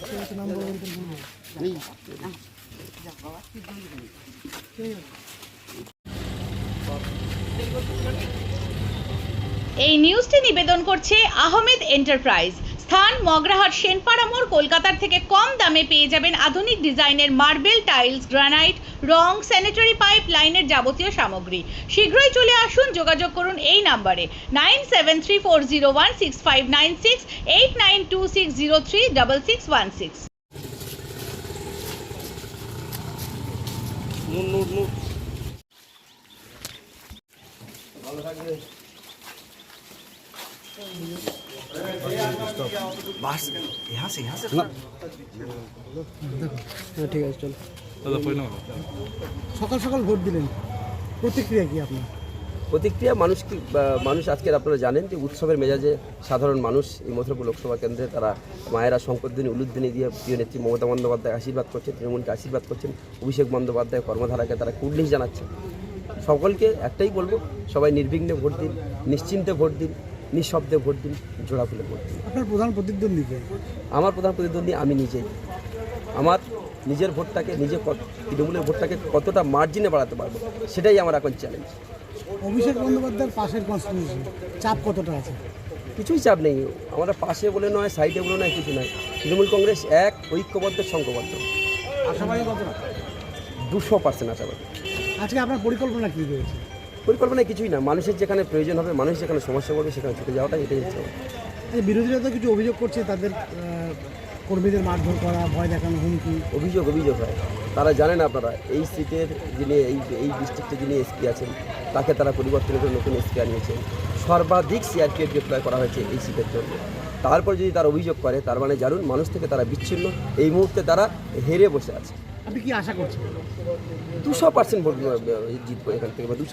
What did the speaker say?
এই নিউজটি নিবেদন করছে আহমেদ এন্টারপ্রাইজ। স্থান মগরাহাট সেনপাড়া মোড়। কলকাতার থেকে কম দামে পেয়ে যাবেন আধুনিক ডিজাইনের মার্বেল, টাইলস, গ্রানাইট, রং, স্যানিটারি পাইপ লাইনের যাবতীয় সামগ্রী। শীঘ্রই চলে আসুন, যোগাযোগ করুন এই নম্বরে 9734016596, 8926036616। बस यहाँ से ঠিক আছে চল। दादा कोई ना সকাল সকাল ভোট দিলেন, প্রতিক্রিয়া কি আপনার? প্রতিক্রিয়া মানুষ আজকের আপনারা জানেন যে উৎসবের মেজাজে সাধারণ মানুষ এই মথুরাপুর লোকসভা কেন্দ্রে তারা মায়েরা শঙ্করধ্বনি উলুধ্বনি দিয়ে প্রিয় নেত্রী মমতা বন্দ্যোপাধ্যায় আশীর্বাদ করছেন, তৃণমূলকে আশীর্বাদ করছেন, অভিষেক বন্দ্যোপাধ্যায় কর্মধারাকে তারা কুর্নিশ জানাচ্ছে। সকলকে একটাই বলবো, সবাই নির্বিঘ্নে ভোট দিন, নিশ্চিন্তে ভোট দিন, নিঃশব্দে ভোট দিন, জোড়া ফুলে ভোট দিন। আপনার প্রধান প্রতিদ্বন্দ্বী কে? আমার প্রধান প্রতিদ্বন্দ্বী আমি নিজেই। আমার নিজের ভোটটাকে তৃণমূলের ভোটটাকে কতটা মার্জিনে বাড়াতে পারবো সেটাই আমার এখন চ্যালেঞ্জ। অভিষেক বন্দ্যোপাধ্যায়ের পাশের কনস্টিটিউশন চাপ কতটা আছে? কিছুই চাপ নেই, আমরা পাশে বলে নয়, সাইডে বলে নয়, কিছু নয়। তৃণমূল কংগ্রেস এক, ঐক্যবদ্ধ, সংঘবদ্ধ। আশাবাদী কতটা? 200% আশাবাদী। আজকে আপনার পরিকল্পনা কী রয়েছে? পরিকল্পনায় কিছুই না, মানুষের যেখানে প্রয়োজন হবে, মানুষ যেখানে সমস্যা পড়বে সেখানে ছুটে যাওয়াটাই, এটাই হচ্ছে। বিরোধীরা তো কিছু অভিযোগ করছে, তাদের কর্মীদের মারধর করা, ভয় দেখানো, হুমকি। অভিযোগ হয়। তারা জানেন আপনারা এই সিটের যিনি এই ডিস্ট্রিক্টে যিনি এসপি আছেন তাকে তারা পরিবর্তন করে নতুন এসপি আনিয়েছেন। সর্বাধিক সিআরপিএফ ডিপ্লয় করা হয়েছে এই সিটের জন্য। তারপর যদি তারা অভিযোগ করে, তার মানে জানুন মানুষ থেকে তারা বিচ্ছিন্ন, এই মুহূর্তে তারা হেরে বসে আছে। আপনি কি আশা করছেন? 200% ভোট জিতবো এখান থেকে, বা 200